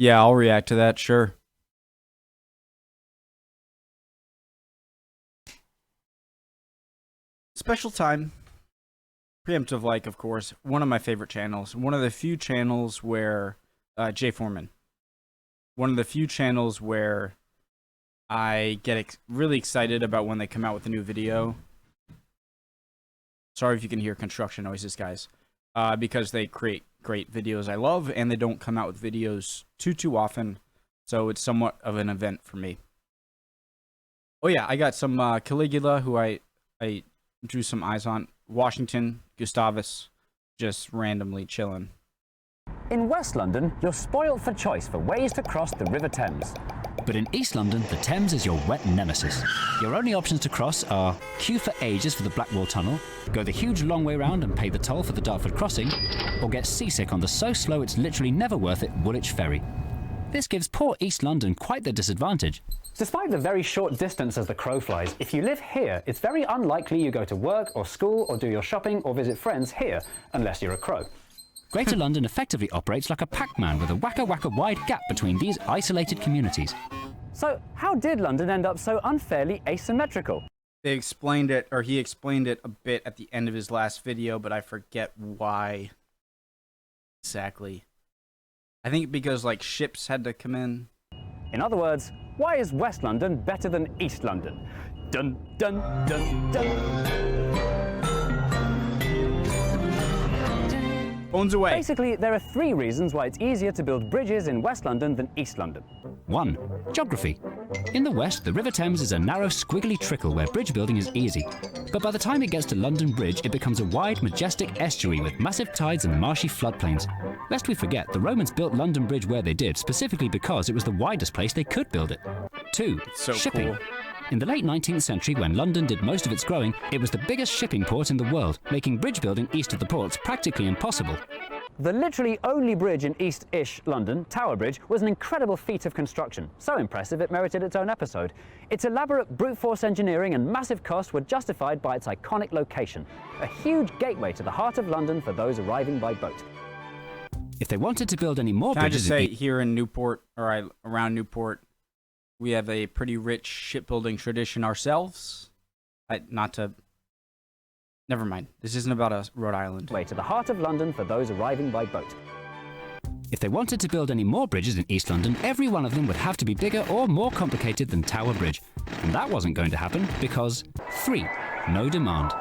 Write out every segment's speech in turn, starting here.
Yeah, I'll react to that, sure. Special time. Preemptive like, of course. One of my favorite channels. One of the few channels where... Jay Foreman. One of the few channels where I get really excited about when they come out with a new video. Sorry if you can hear construction noises, guys. Because they create great videos I love, and they don't come out with videos too often. So it's somewhat of an event for me. Oh yeah, I got some Caligula, who I drew some eyes on. Washington, Gustavus, just randomly chilling. In West London, you're spoilt for choice for ways to cross the River Thames. But in East London, the Thames is your wet nemesis. Your only options to cross are queue for ages for the Blackwall Tunnel, go the huge long way round and pay the toll for the Dartford crossing, or get seasick on the so slow it's literally never worth it Woolwich ferry. This gives poor East London quite the disadvantage. Despite the very short distance as the crow flies, if you live here, it's very unlikely you go to work or school or do your shopping or visit friends here, unless you're a crow. Greater London effectively operates like a Pac-Man with a whacker wide gap between these isolated communities. So, how did London end up so unfairly asymmetrical? They explained it, or he explained it a bit at the end of his last video, but I forget why exactly. I think because, like, ships had to come in. In other words, why is West London better than East London? Dun dun dun dun. Phones away. Basically, there are 3 reasons why it's easier to build bridges in West London than East London. 1. Geography. In the west, the River Thames is a narrow, squiggly trickle where bridge building is easy. But by the time it gets to London Bridge, it becomes a wide, majestic estuary with massive tides and marshy floodplains. Lest we forget, the Romans built London Bridge where they did, specifically because it was the widest place they could build it. 2. So shipping. cool. In the late 19th century, when London did most of its growing, it was the biggest shipping port in the world, making bridge building east of the ports practically impossible. The literally only bridge in East-ish London, Tower Bridge, was an incredible feat of construction. So impressive it merited its own episode. Its elaborate brute force engineering and massive cost were justified by its iconic location. A huge gateway to the heart of London for those arriving by boat. If they wanted to build any more Can I bridges just say, here in Newport, or around Newport, we have a pretty rich shipbuilding tradition ourselves. Never mind. This isn't about us, Rhode Island. Way to the heart of London for those arriving by boat. If they wanted to build any more bridges in East London, every one of them would have to be bigger or more complicated than Tower Bridge. And that wasn't going to happen because 3. No demand.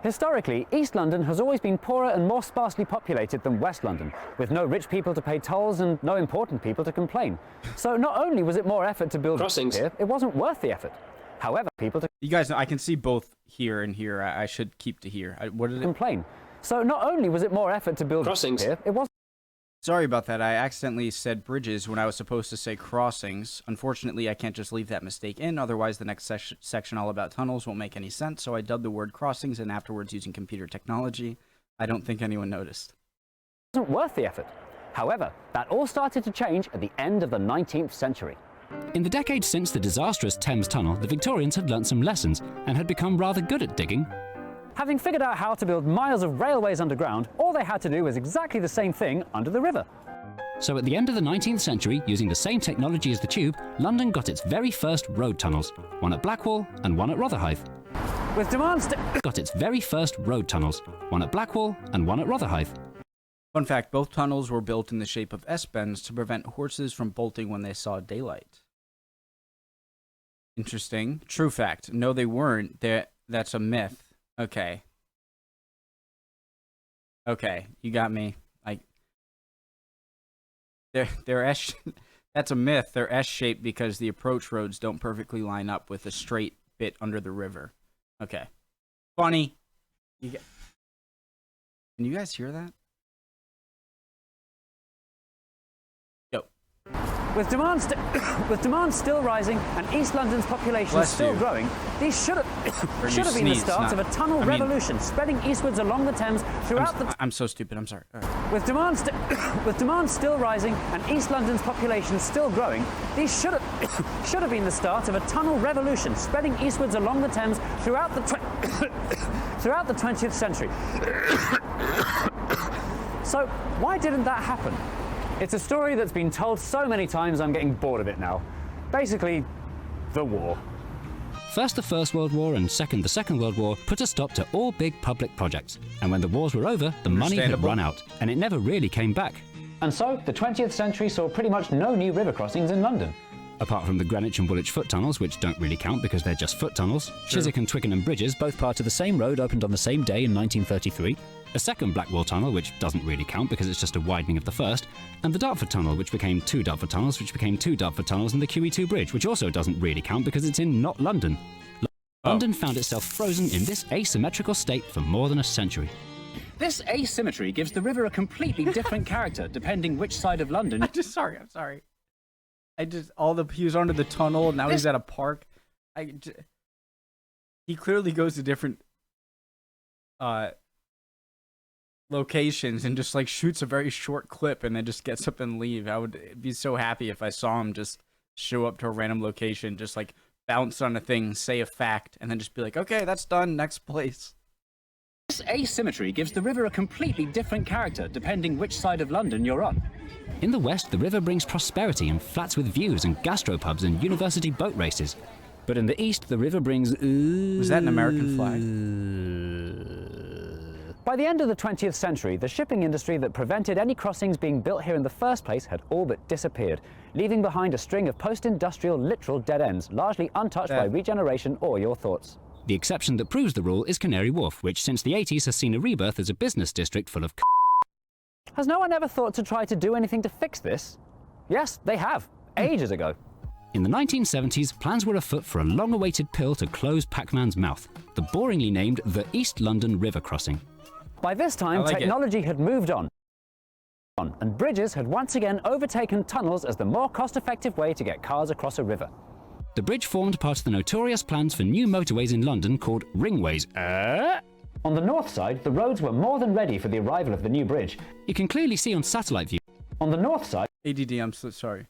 Historically, East London has always been poorer and more sparsely populated than West London, with no rich people to pay tolls and no important people to complain. So not only was it more effort to build crossings here, it wasn't worth the effort. However, people to You guys know, I can see both here and here. I should keep to here. What did it? complain. So not only was it more effort to build Crossings. here, it wasn't Sorry about that. I accidentally said bridges when I was supposed to say crossings. Unfortunately, I can't just leave that mistake in. Otherwise, the next section all about tunnels won't make any sense. So I dubbed the word crossings, and afterwards, using computer technology, I don't think anyone noticed. worth the effort. However, that all started to change at the end of the 19th century. In the decades since the disastrous Thames Tunnel, the Victorians had learnt some lessons and had become rather good at digging. Having figured out how to build miles of railways underground, all they had to do was exactly the same thing under the river. So at the end of the 19th century, using the same technology as the tube, London got its very first road tunnels, one at Blackwall and one at Rotherhithe. With demand Got its very first road tunnels, one at Blackwall and one at Rotherhithe. Fun fact, both tunnels were built in the shape of S-bends to prevent horses from bolting when they saw daylight. Interesting. True fact. No, they weren't. That's a myth. Okay. Okay, you got me. They're S. That's a myth. They're S-shaped because the approach roads don't perfectly line up with a straight bit under the river. Okay. Funny. Can you guys hear that? With demand still rising and East London's population Bless still you. growing, these should have been the start of a tunnel revolution spreading eastwards along the Thames throughout the... I'm so stupid, I'm sorry. All right. With demand still rising and East London's population still growing, these should have been the start of a tunnel revolution spreading eastwards along the Thames throughout the 20th century. So why didn't that happen? It's a story that's been told so many times I'm getting bored of it now. Basically, the war. First the First World War and second the Second World War put a stop to all big public projects. And when the wars were over, the money had run out, and it never really came back. And so, the 20th century saw pretty much no new river crossings in London. Apart from the Greenwich and Woolwich foot tunnels, which don't really count because they're just foot tunnels. Sure. Chiswick and Twickenham bridges, both part of the same road, opened on the same day in 1933. A second Blackwall tunnel, which doesn't really count because it's just a widening of the first. And the Dartford tunnel, which became two Dartford tunnels, which became two Dartford tunnels, and the QE2 bridge, which also doesn't really count because it's in not London. London found itself frozen in this asymmetrical state for more than a century. This asymmetry gives the river a completely different character depending which side of London. I'm sorry. He was under the tunnel, now he's at a park. He clearly goes to different locations and just like shoots a very short clip and then just gets up and leave. I would be so happy if I saw him just show up to a random location, just like bounce on a thing, say a fact, and then just be like, okay, that's done, next place. This asymmetry gives the river a completely different character depending which side of London you're on. In the west, the river brings prosperity and flats with views and gastropubs and university boat races. But in the east, the river brings... Was that an American flag? By the end of the 20th century, the shipping industry that prevented any crossings being built here in the first place had all but disappeared, leaving behind a string of post-industrial literal dead ends, largely untouched by regeneration or your thoughts. The exception that proves the rule is Canary Wharf, which since the 80s has seen a rebirth as a business district full of Has no one ever thought to try to do anything to fix this? Yes, they have, ages ago. In the 1970s, plans were afoot for a long-awaited pill to close Pac-Man's mouth, the boringly named the East London River Crossing. By this time, technology had moved on, and bridges had once again overtaken tunnels as the more cost-effective way to get cars across a river. The bridge formed part of the notorious plans for new motorways in London called ringways. On the north side, the roads were more than ready for the arrival of the new bridge. You can clearly see on satellite view. On the north side... ADD, I'm so sorry.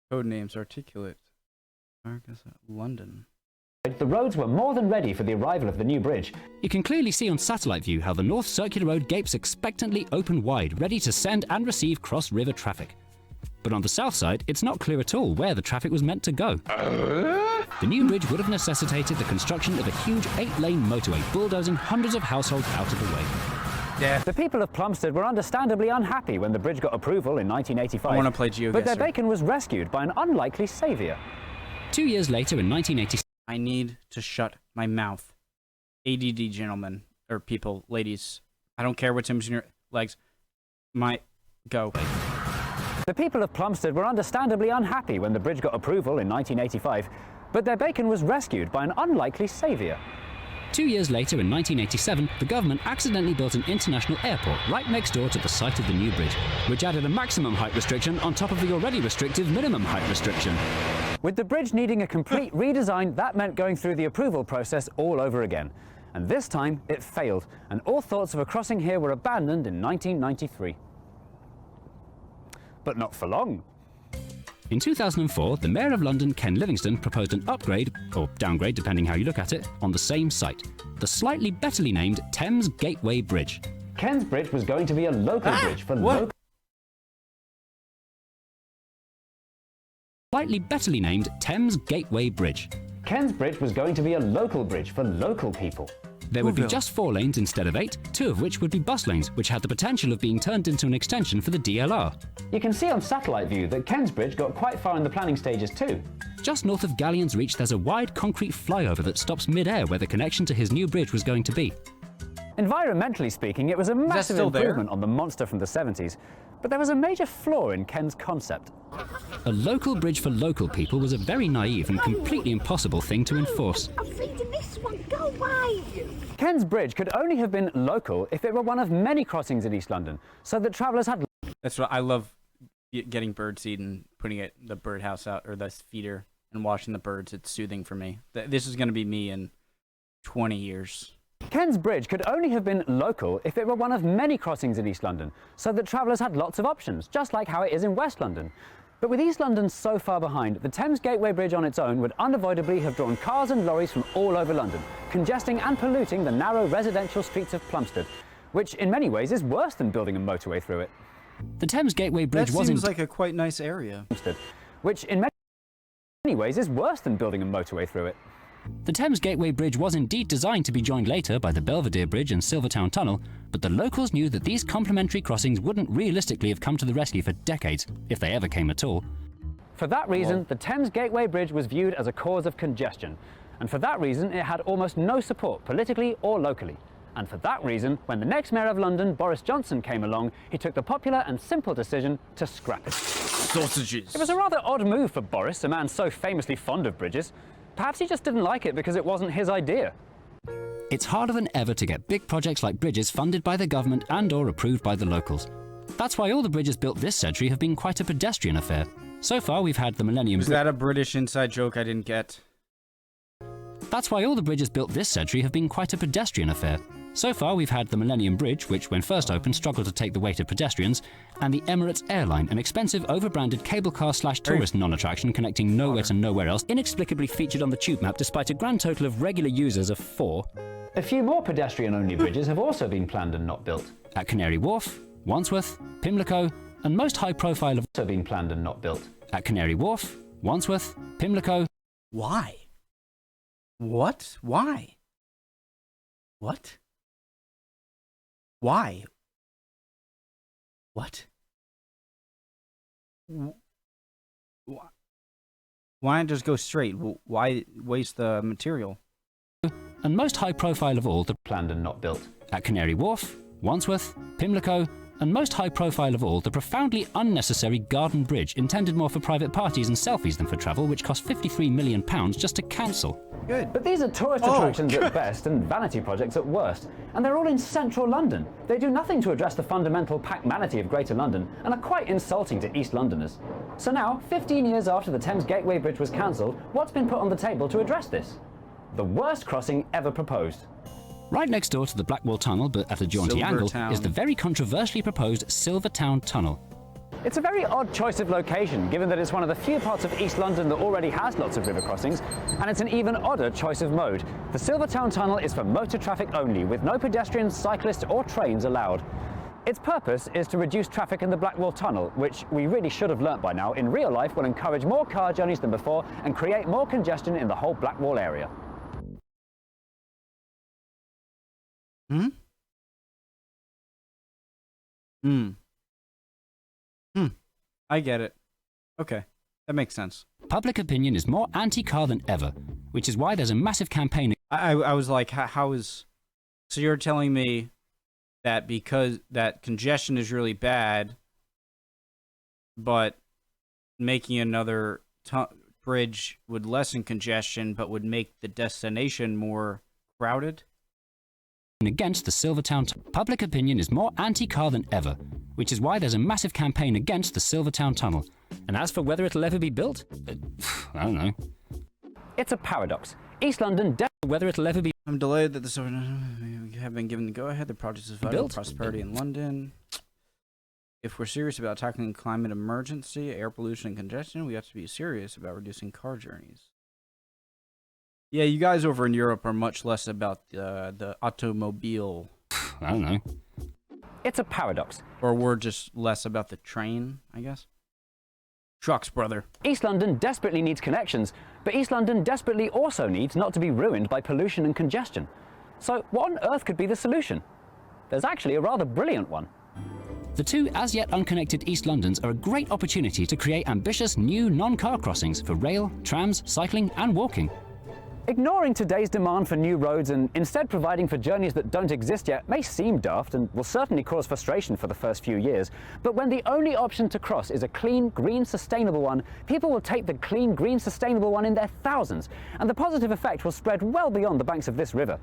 Code names articulate. London. The roads were more than ready for the arrival of the new bridge. You can clearly see on satellite view how the North Circular Road gapes expectantly open wide, ready to send and receive cross-river traffic. But on the south side, it's not clear at all where the traffic was meant to go. The new bridge would have necessitated the construction of a huge 8-lane motorway, bulldozing hundreds of households out of the way. Yeah. The people of Plumstead were understandably unhappy when the bridge got approval in 1985. I want to play GeoGuessr. But their bacon was rescued by an unlikely saviour. 2 years later, in 1986... I need to shut my mouth. ADD gentlemen, or people, ladies. I don't care what's in your legs. Go. The people of Plumstead were understandably unhappy when the bridge got approval in 1985, but their bacon was rescued by an unlikely saviour. 2 years later, in 1987, the government accidentally built an international airport right next door to the site of the new bridge, which added a maximum height restriction on top of the already restrictive minimum height restriction. With the bridge needing a complete redesign, that meant going through the approval process all over again. And this time, it failed, and all thoughts of a crossing here were abandoned in 1993. But not for long. In 2004, the Mayor of London, Ken Livingstone, proposed an upgrade, or downgrade depending how you look at it, on the same site. The slightly betterly named Thames Gateway Bridge. Ken's bridge was going to be a local bridge for local... Slightly betterly named Thames Gateway Bridge. Ken's bridge was going to be a local bridge for local people. There would be just 4 lanes instead of 8, 2 of which would be bus lanes, which had the potential of being turned into an extension for the DLR. You can see on satellite view that Ken's bridge got quite far in the planning stages too. Just north of Galleon's Reach, there's a wide concrete flyover that stops mid-air where the connection to his new bridge was going to be. Environmentally speaking, it was a massive improvement on the monster from the 70s, but there was a major flaw in Ken's concept. A local bridge for local people was a very naive and completely impossible thing to enforce. I'm reading this one, go away! Ken's bridge could only have been local if it were one of many crossings in East London, so that travellers had... That's what I love, getting birdseed and putting the birdhouse out, or the feeder, and watching the birds. It's soothing for me. This is going to be me in 20 years. Ken's bridge could only have been local if it were one of many crossings in East London, so that travellers had lots of options, just like how it is in West London. But with East London so far behind, the Thames Gateway Bridge on its own would unavoidably have drawn cars and lorries from all over London, congesting and polluting the narrow residential streets of Plumstead, which in many ways is worse than building a motorway through it. The Thames Gateway Bridge That was seems like a quite nice area. Which in many ways is worse than building a motorway through it. The Thames Gateway Bridge was indeed designed to be joined later by the Belvedere Bridge and Silvertown Tunnel, but the locals knew that these complementary crossings wouldn't realistically have come to the rescue for decades, if they ever came at all. For that reason, the Thames Gateway Bridge was viewed as a cause of congestion. And for that reason, it had almost no support politically or locally. And for that reason, when the next Mayor of London, Boris Johnson, came along, he took the popular and simple decision to scrap it. Sausages. It was a rather odd move for Boris, a man so famously fond of bridges. Perhaps he just didn't like it because it wasn't his idea. It's harder than ever to get big projects like bridges funded by the government and or approved by the locals. That's why all the bridges built this century have been quite a pedestrian affair. So far we've had the Millennium Is that a British inside joke I didn't get? That's why all the bridges built this century have been quite a pedestrian affair. So far we've had the Millennium Bridge, which when first opened struggled to take the weight of pedestrians, and the Emirates Airline, an expensive over-branded cable car / tourist non-attraction connecting nowhere to nowhere else, inexplicably featured on the tube map despite a grand total of regular users of 4. A few more pedestrian-only bridges have also been planned and not built. At Canary Wharf, Wandsworth, Pimlico, and most high-profile of Also been planned and not built. At Canary Wharf, Wandsworth, Pimlico. Why? What? Why? What? Why? What? Why not just go straight? Why waste the material? And most high-profile of all, the Planned and not built. At Canary Wharf, Wandsworth, Pimlico, and most high-profile of all, the profoundly unnecessary Garden Bridge, intended more for private parties and selfies than for travel, which cost £53 million just to cancel. Good. But these are tourist attractions at best and vanity projects at worst. And they're all in central London. They do nothing to address the fundamental packmanity of Greater London and are quite insulting to East Londoners. So now, 15 years after the Thames Gateway Bridge was cancelled, what's been put on the table to address this? The worst crossing ever proposed. Right next door to the Blackwall Tunnel, but at a jaunty angle, Silvertown. is the very controversially proposed Silvertown Tunnel. It's a very odd choice of location, given that it's one of the few parts of East London that already has lots of river crossings, and it's an even odder choice of mode. The Silvertown Tunnel is for motor traffic only, with no pedestrians, cyclists or trains allowed. Its purpose is to reduce traffic in the Blackwall Tunnel, which we really should have learnt by now, in real life will encourage more car journeys than before and create more congestion in the whole Blackwall area. I get it. Okay, that makes sense. Public opinion is more anti-car than ever, which is why there's a massive campaign. I was like, how is... So you're telling me that because that congestion is really bad, but making another bridge would lessen congestion, but would make the destination more crowded? Against the Silvertown Public opinion is more anti-car than ever, which is why there's a massive campaign against the Silvertown Tunnel. And as for whether it'll ever be built, I don't know. It's a paradox. East London Whether it'll ever be I'm delighted that the have been given the go-ahead. The project is vital Built? to prosperity in London. If we're serious about tackling climate emergency, air pollution, and congestion, we have to be serious about reducing car journeys. Yeah, you guys over in Europe are much less about the automobile. I don't know. It's a paradox. Or we're just less about the train, I guess. Trucks, brother. East London desperately needs connections, but East London desperately also needs not to be ruined by pollution and congestion. So what on earth could be the solution? There's actually a rather brilliant one. The two as yet unconnected East Londons are a great opportunity to create ambitious new non-car crossings for rail, trams, cycling and walking. Ignoring today's demand for new roads and instead providing for journeys that don't exist yet may seem daft and will certainly cause frustration for the first few years. But when the only option to cross is a clean, green, sustainable one, people will take the clean, green, sustainable one in their thousands, and the positive effect will spread well beyond the banks of this river.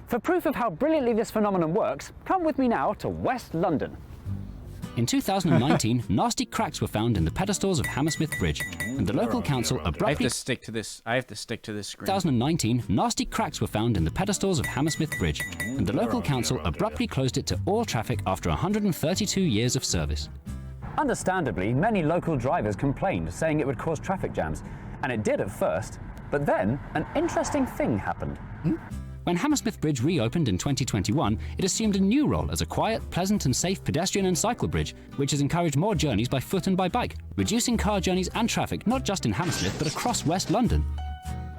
For proof of how brilliantly this phenomenon works, come with me now to West London. In 2019, nasty cracks were found in the pedestals of Hammersmith Bridge, and the local council I have abruptly... to stick to this. I have to stick to this screen. 2019, nasty cracks were found in the pedestals of Hammersmith Bridge, and the local council abruptly closed it to all traffic after 132 years of service. Understandably, many local drivers complained, saying it would cause traffic jams, and it did at first, but then an interesting thing happened. When Hammersmith Bridge reopened in 2021, it assumed a new role as a quiet, pleasant and safe pedestrian and cycle bridge, which has encouraged more journeys by foot and by bike, reducing car journeys and traffic not just in Hammersmith but across West London.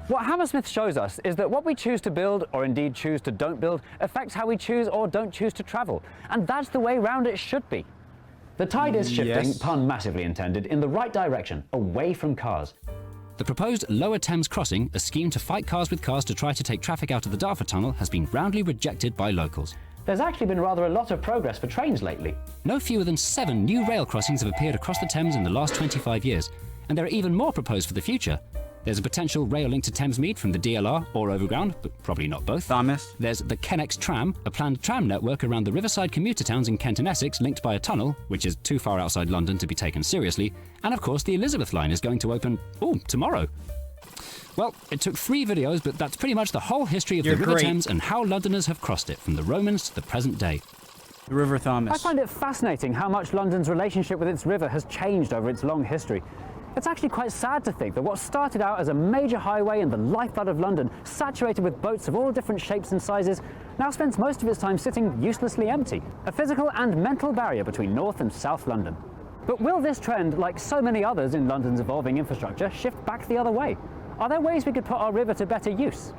What Hammersmith shows us is that what we choose to build, or indeed choose to don't build, affects how we choose or don't choose to travel. And that's the way round it should be. The tide is shifting, Yes. pun massively intended, in the right direction, away from cars. The proposed Lower Thames crossing, a scheme to fight cars with cars to try to take traffic out of the Dartford Tunnel, has been roundly rejected by locals. There's actually been rather a lot of progress for trains lately. No fewer than 7 new rail crossings have appeared across the Thames in the last 25 years, and there are even more proposed for the future. There's a potential rail link to Thamesmead from the DLR or overground, but probably not both. Thomas. There's the Kennex Tram, a planned tram network around the riverside commuter towns in Kent and Essex linked by a tunnel, which is too far outside London to be taken seriously. And of course, the Elizabeth line is going to open, tomorrow. Well, it took 3 videos, but that's pretty much the whole history of You're the River great. Thames and how Londoners have crossed it, from the Romans to the present day. The River I Thomas. find it fascinating how much London's relationship with its river has changed over its long history. It's actually quite sad to think that what started out as a major highway and the lifeblood of London, saturated with boats of all different shapes and sizes, now spends most of its time sitting uselessly empty, a physical and mental barrier between North and South London. But will this trend, like so many others in London's evolving infrastructure, shift back the other way? Are there ways we could put our river to better use?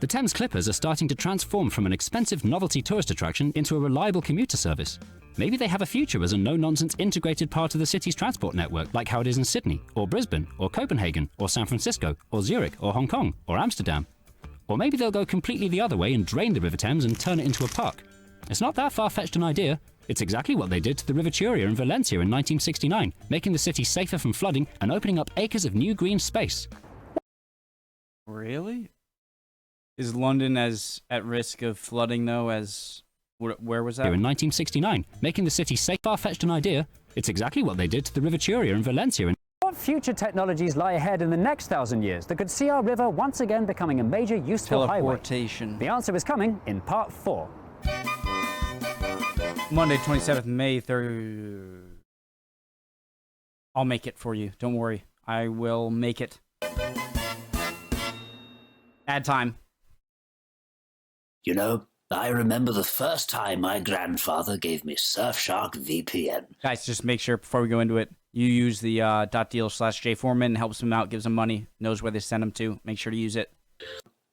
The Thames Clippers are starting to transform from an expensive novelty tourist attraction into a reliable commuter service. Maybe they have a future as a no-nonsense integrated part of the city's transport network, like how it is in Sydney, or Brisbane, or Copenhagen, or San Francisco, or Zurich, or Hong Kong, or Amsterdam. Or maybe they'll go completely the other way and drain the River Thames and turn it into a park. It's not that far-fetched an idea. It's exactly what they did to the River Turia in Valencia in 1969, making the city safer from flooding and opening up acres of new green space. Really? Is London as at risk of flooding though as where was that? Here in 1969, making the city safe. Far-fetched an idea. It's exactly what they did to the River Turia in Valencia in What future technologies lie ahead in the next 1,000 years that could see our river once again becoming a major useful highway? Teleportation. The answer is coming in part 4. Monday, 27th May 3rd. I'll make it for you. Don't worry. I will make it. Ad time. You know, I remember the first time my grandfather gave me Surfshark VPN. Guys, just make sure before we go into it, you use the .deal/Jay Foreman. Helps him out, gives him money, knows where they send him to. Make sure to use it.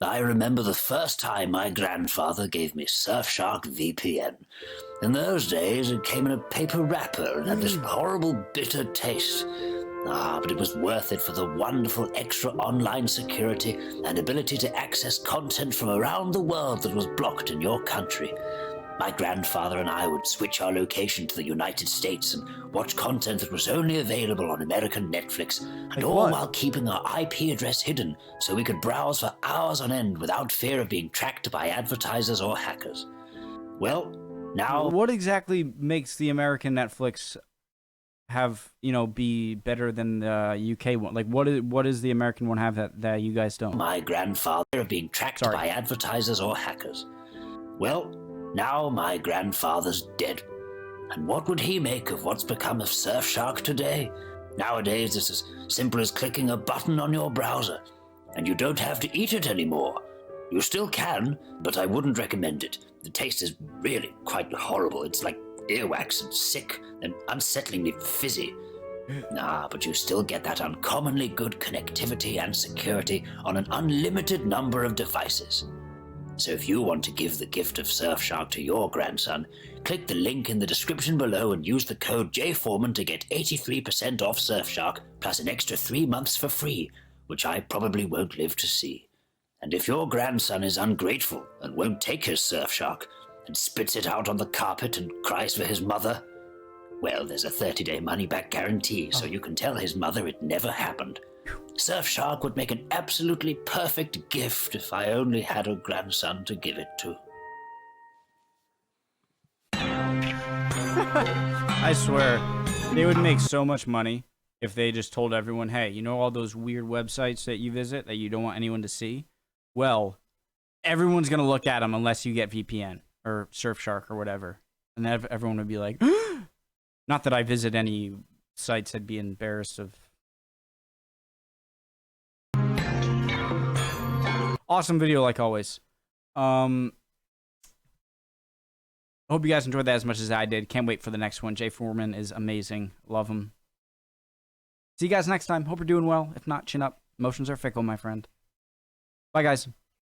I remember the first time my grandfather gave me Surfshark VPN. In those days, it came in a paper wrapper and had this horrible bitter taste. But it was worth it for the wonderful extra online security and ability to access content from around the world that was blocked in your country. My grandfather and I would switch our location to the United States and watch content that was only available on American Netflix, and Like all what? while keeping our IP address hidden so we could browse for hours on end without fear of being tracked by advertisers or hackers. Well, now... What exactly makes the American Netflix have, be better than the UK one? Like, what does the American one have that you guys don't? My grandfather of being tracked Sorry. by advertisers or hackers. Well, now my grandfather's dead. And what would he make of what's become of Surfshark today? Nowadays, it's as simple as clicking a button on your browser, and you don't have to eat it anymore. You still can, but I wouldn't recommend it. The taste is really quite horrible. It's like earwax and sick and unsettlingly fizzy. But you still get that uncommonly good connectivity and security on an unlimited number of devices. So if you want to give the gift of Surfshark to your grandson, click the link in the description below and use the code JForeman to get 83% off Surfshark, plus an extra 3 months for free, which I probably won't live to see. And if your grandson is ungrateful and won't take his Surfshark, and spits it out on the carpet and cries for his mother, well, there's a 30-day money-back guarantee, so you can tell his mother it never happened. Surfshark would make an absolutely perfect gift if I only had a grandson to give it to. I swear, they would make so much money if they just told everyone, hey, you know all those weird websites that you visit that you don't want anyone to see? Well, everyone's going to look at them unless you get VPN or Surfshark or whatever. And then everyone would be like, not that I visit any sites I'd be embarrassed of. Awesome video like always. Hope you guys enjoyed that as much as I did. Can't wait for the next one. Jay Foreman is amazing. Love him. See you guys next time. Hope you're doing well. If not, chin up. Emotions are fickle, my friend. Bye, guys.